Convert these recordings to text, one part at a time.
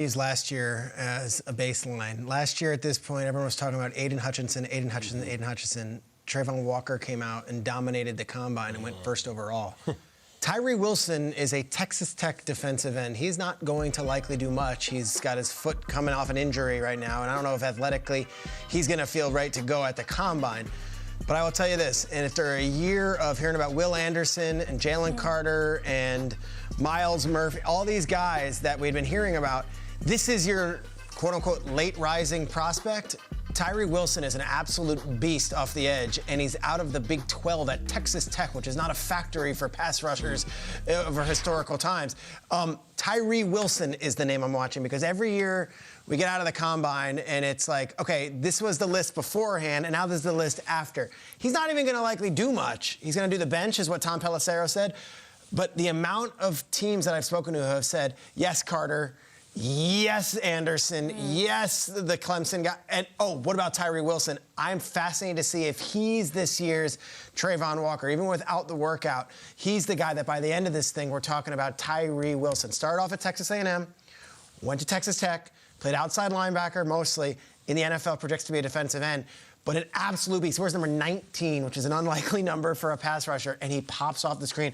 Used last year as a baseline. Last year at this point, everyone was talking about Aiden Hutchinson. Trayvon Walker came out and dominated the combine and went first overall. Tyree Wilson is a Texas Tech defensive end. He's not going to likely do much. He's got his foot coming off an injury right now, and I don't know if athletically he's going to feel right to go at the combine. But I will tell you this, and after a year of hearing about Will Anderson and Jalen Carter and Miles Murphy, all these guys that we've been hearing about, this is your quote-unquote late rising prospect. Tyree Wilson is an absolute beast off the edge, and he's out of the Big 12 at Texas Tech, which is not a factory for pass rushers over historical times. Tyree Wilson is the name I'm watching because every year we get out of the combine and it's like, okay, this was the list beforehand, and now this is the list after. He's not even going to likely do much. He's going to do the bench, is what Tom Pelissero said. But the amount of teams that I've spoken to have said, yes, Carter, yes, Anderson. Yes, the Clemson guy. And, oh, what about Tyree Wilson? I'm fascinated to see if he's this year's Trayvon Walker. Even without the workout, he's the guy that by the end of this thing, we're talking about Tyree Wilson. Started off at Texas A&M, went to Texas Tech, played outside linebacker mostly. In the NFL, projects to be a defensive end. But an absolute beast. Where's number 19, which is an unlikely number for a pass rusher, and he pops off the screen.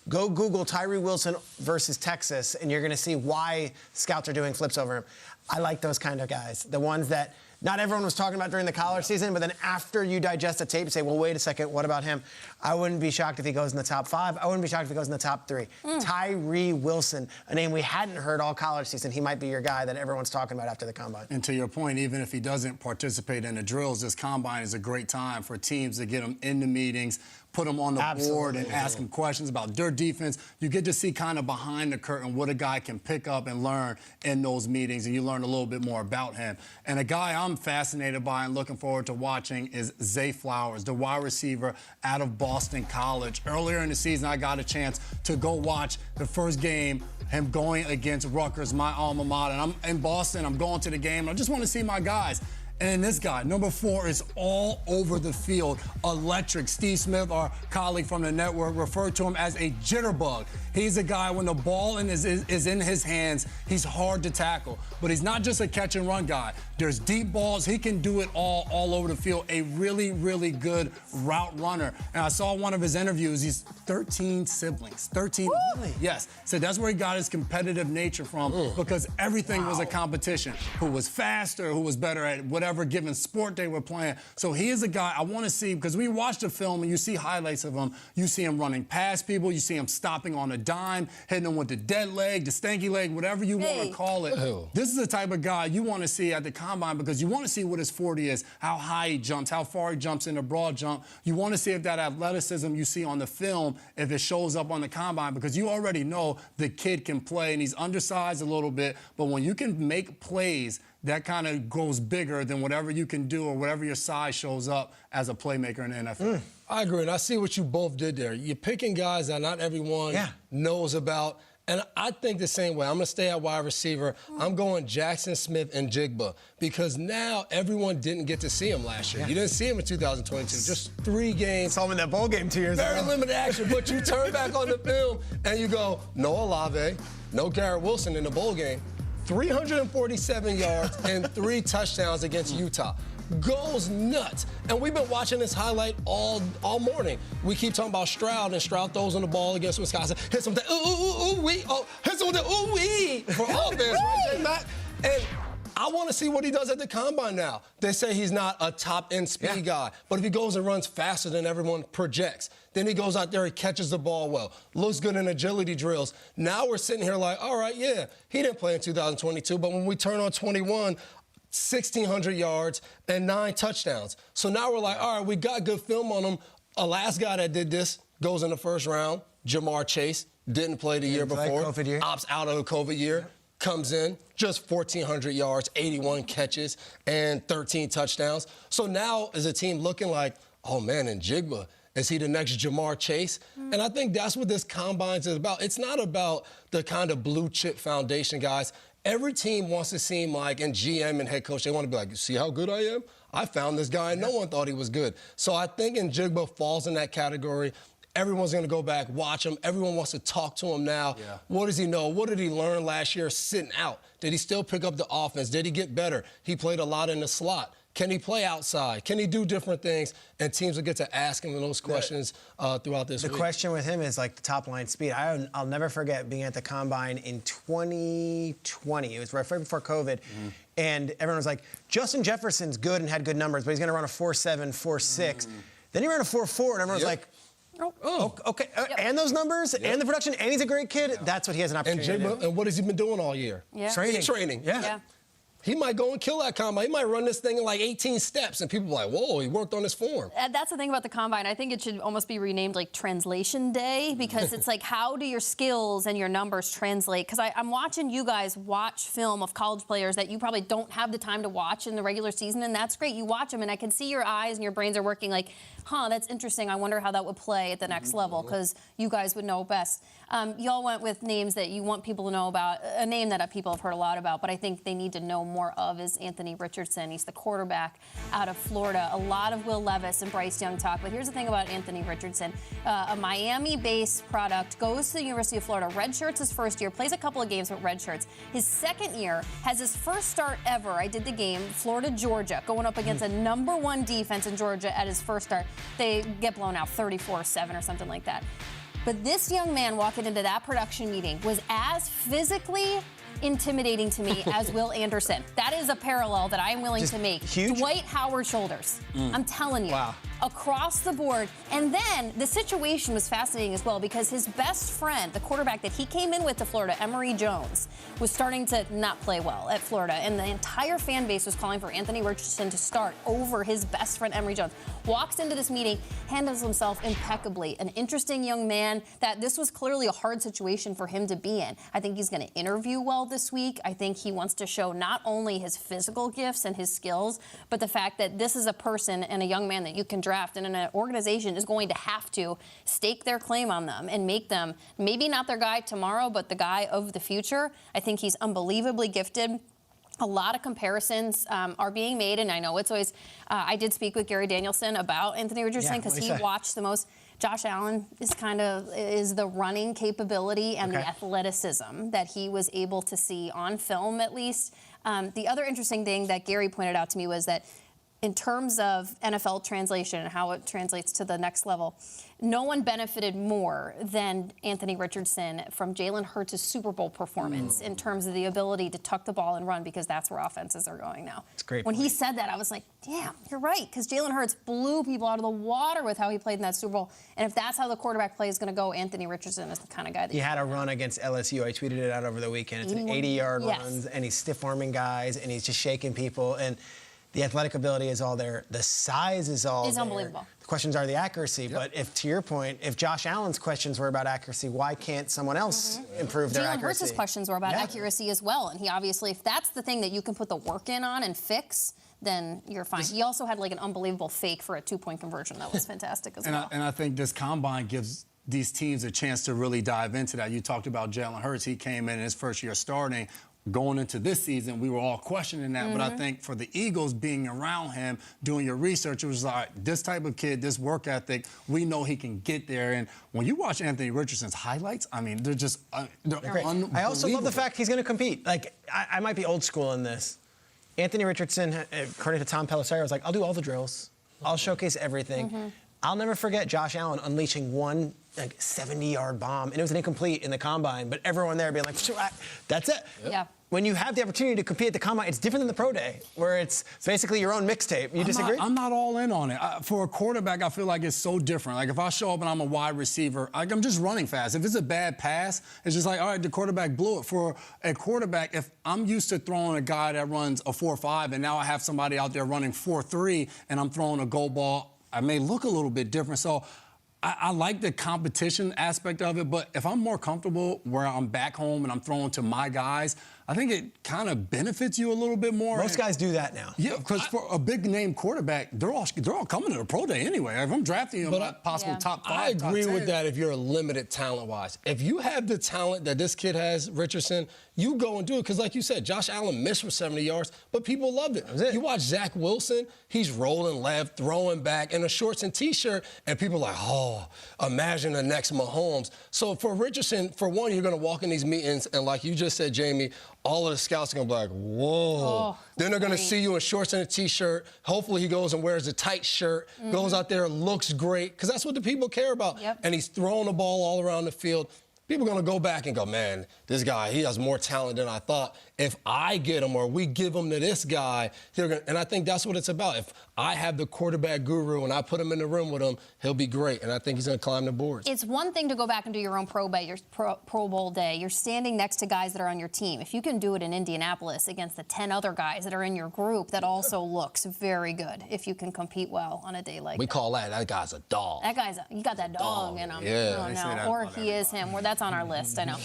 Go Google Tyree Wilson versus Texas, and you're going to see why scouts are doing flips over him. I like those kind of guys, the ones that not everyone was talking about during the college season, but then after you digest the tape, you say, well, wait a second, what about him? I wouldn't be shocked if he goes in the top 5. I wouldn't be shocked if he goes in the top 3. Tyree Wilson, a name we hadn't heard all college season. He might be your guy that everyone's talking about after the combine. And to your point, even if he doesn't participate in the drills, this combine is a great time for teams to get him in the meetings, put him on the board and ask him questions about their defense. You get to see kind of behind the curtain what a guy can pick up and learn in those meetings, and you learn a little bit more about him. And a guy I'm fascinated by and looking forward to watching is Zay Flowers, the wide receiver out of Boston College. Earlier in the season, I got a chance to go watch the first game, him going against Rutgers, my alma mater. And I'm in Boston, I'm going to the game, and I just want to see my guys. And this guy, number 4, is all over the field. Electric. Steve Smith, our colleague from the network, referred to him as a jitterbug. He's a guy, when the ball is in his hands, he's hard to tackle. But he's not just a catch-and-run guy. There's deep balls. He can do it all over the field. A really, really good route runner. And I saw one of his interviews. He's 13 siblings. 13. Really? Yes. So that's where he got his competitive nature from, because everything was a competition. Who was faster, who was better at whatever given sport they were playing. So he is a guy I want to see, because we watch the film and you see highlights of him. You see him running past people. You see him stopping on a dime, hitting them with the dead leg, the stanky leg, whatever you want to call it. This is the type of guy you want to see at the combine, because you want to see what his 40 is, how high he jumps, how far he jumps in the broad jump. You want to see if that athleticism you see on the film, if it shows up on the combine, because you already know the kid can play, and he's undersized a little bit, but when you can make plays, that kind of goes bigger than whatever you can do or whatever your size shows up as a playmaker in the NFL. I agree, and I see what you both did there. You're picking guys that not everyone knows about, and I think the same way. I'm going to stay at wide receiver. I'm going Jackson Smith and Jigba, because now everyone didn't get to see him last year. You didn't see him in 2022. Just 3 games. Saw him in that bowl game 2 years ago. Very limited action, but you turn back on the film and you go, no Olave, no Garrett Wilson in the bowl game. 347 yards and 3 touchdowns against Utah. Goes nuts. And we've been watching this highlight all morning. We keep talking about Stroud, and Stroud throws on the ball against Wisconsin. Hits him with the ooh-wee. Oh, hits him with the ooh-wee for offense, right, J-Mac? And I want to see what he does at the combine now. They say he's not a top-end speed guy, but if he goes and runs faster than everyone projects, then he goes out there and catches the ball well, looks good in agility drills. Now we're sitting here like, all right, yeah, he didn't play in 2022, but when we turn on 21, 1,600 yards and 9 touchdowns. So now we're like, all right, we got good film on him. A last guy that did this goes in the first round, Jamar Chase, didn't play the year before. COVID year. Opts out of the COVID year. Comes in, just 1,400 yards, 81 catches, and 13 touchdowns. So now is a team looking like, oh, man, and Jigba, is he the next Jamar Chase? And I think that's what this combine is about. It's not about the kind of blue-chip foundation guys. Every team wants to seem like, and GM and head coach, they want to be like, see how good I am? I found this guy, and no one thought he was good. So I think Njigba falls in that category. Everyone's going to go back, watch him. Everyone wants to talk to him now. Yeah. What does he know? What did he learn last year sitting out? Did he still pick up the offense? Did he get better? He played a lot in the slot. Can he play outside? Can he do different things? And teams will get to ask him those questions throughout this week. The question with him is like the top line speed. I'll never forget being at the combine in 2020. It was right before COVID. And everyone was like, Justin Jefferson's good and had good numbers, but he's going to run a 4.7, 4.6. Then he ran a 4.4, and everyone was like, oh, okay. And those numbers, and the production, and he's a great kid. That's what he has an opportunity to do. And what has he been doing all year? Yeah. Training. Yeah. He might go and kill that combine. He might run this thing in like 18 steps, and people are like, whoa, he worked on his form. That's the thing about the combine. I think it should almost be renamed like Translation Day, because it's like, how do your skills and your numbers translate? Because I'm watching you guys watch film of college players that you probably don't have the time to watch in the regular season, and that's great. You watch them, and I can see your eyes and your brains are working like, that's interesting. I wonder how that would play at the next level, because you guys would know best. Y'all went with names that you want people to know about, a name that people have heard a lot about, but I think they need to know more of is Anthony Richardson. He's the quarterback out of Florida. A lot of Will Levis and Bryce Young talk, but here's the thing about Anthony Richardson. A Miami-based product, goes to the University of Florida, redshirts his first year, plays a couple of games with redshirts. His second year has his first start ever. I did the game, Florida-Georgia, going up against a #1 defense in Georgia at his first start. They get blown out 34-7 or something like that. But this young man walking into that production meeting was as physically intimidating to me as Will Anderson. That is a parallel that I'm willing to make. Huge. Dwight Howard shoulders. I'm telling you. Wow. Across the board. And then the situation was fascinating as well, because his best friend, the quarterback that he came in with to Florida, Emory Jones, was starting to not play well at Florida. And the entire fan base was calling for Anthony Richardson to start over his best friend, Emory Jones. Walks into this meeting, handles himself impeccably. An interesting young man that this was clearly a hard situation for him to be in. I think he's going to interview well this week. I think he wants to show not only his physical gifts and his skills, but the fact that this is a person and a young man that you can draft, and an organization is going to have to stake their claim on them and make them maybe not their guy tomorrow, but the guy of the future. I think he's unbelievably gifted. A lot of comparisons are being made, and I know it's always. I did speak with Gary Danielson about Anthony Richardson because he watched the most. Josh Allen is the running capability and the athleticism that he was able to see on film, at least. The other interesting thing that Gary pointed out to me was that, in terms of NFL translation and how it translates to the next level, no one benefited more than Anthony Richardson from Jalen Hurts' Super Bowl performance in terms of the ability to tuck the ball and run, because that's where offenses are going now. It's great. When he said that, I was like, damn, you're right, because Jalen Hurts blew people out of the water with how he played in that Super Bowl. And if that's how the quarterback play is going to go, Anthony Richardson is the kind of guy that He had a run against LSU. I tweeted it out over the weekend. It's an 80-yard run, and he's stiff-arming guys, and he's just shaking people. And the athletic ability is all there. The size is all there. Unbelievable. The questions are the accuracy. But if, to your point, if Josh Allen's questions were about accuracy, why can't someone else improve their accuracy? Jalen Hurts' questions were about accuracy as well. And he obviously, if that's the thing that you can put the work in on and fix, then you're fine. He also had like an unbelievable fake for a 2-point conversion. That was fantastic as well. And I think this combine gives these teams a chance to really dive into that. You talked about Jalen Hurts. He came in his first year starting. Going into this season, we were all questioning that, but I think for the Eagles, being around him, doing your research, it was like, this type of kid, this work ethic, we know he can get there. And when you watch Anthony Richardson's highlights, I mean, they're just they're unbelievable. I also love the fact he's going to compete. Like, I might be old school in this. Anthony Richardson, according to Tom Pelissero, was like, I'll do all the drills. I'll showcase everything. I'll never forget Josh Allen unleashing one 70-yard bomb, and it was an incomplete in the combine, but everyone there being like, that's it. Yeah. When you have the opportunity to compete at the combine, it's different than the pro day, where it's basically your own mixtape. You disagree? I'm not all in on it. For a quarterback, I feel like it's so different. Like, if I show up and I'm a wide receiver, I'm just running fast. If it's a bad pass, it's just like, all right, the quarterback blew it. For a quarterback, if I'm used to throwing a guy that runs a 4.5, and now I have somebody out there running 4.3, and I'm throwing a go ball, I may look a little bit different. So I like the competition aspect of it, but if I'm more comfortable where I'm back home and I'm throwing to my guys, I think it kind of benefits you a little bit more. Most guys do that now. Yeah, because for a big-name quarterback, they're all coming to the pro day anyway. If I'm drafting them, possibly top 5, I agree top 10. with that if you're limited talent-wise. If you have the talent that this kid has, Richardson, you go and do it. Because like you said, Josh Allen missed for 70 yards, but people loved it. You watch Zach Wilson, he's rolling left, throwing back in a shorts and T-shirt, and people are like, oh, imagine the next Mahomes. So for Richardson, for one, you're going to walk in these meetings, and like you just said, Jamie, all of the scouts are going to be like, whoa. Oh, then they're going to see you in shorts and a T-shirt. Hopefully he goes and wears a tight shirt, goes out there, looks great, because that's what the people care about. Yep. And he's throwing the ball all around the field. People are going to go back and go, man, this guy, he has more talent than I thought. If I get him or we give him to this guy, and I think that's what it's about. If I have the quarterback guru and I put him in the room with him, he'll be great. And I think he's going to climb the boards. It's one thing to go back and do your own Pro Bowl day. You're standing next to guys that are on your team. If you can do it in Indianapolis against the 10 other guys that are in your group, that also looks very good if you can compete well on a day like We that. call that guy's a dog. That guy's, you got that dog in him. Yeah. Oh, They say no. that Or about he is him. That's on our list, I know.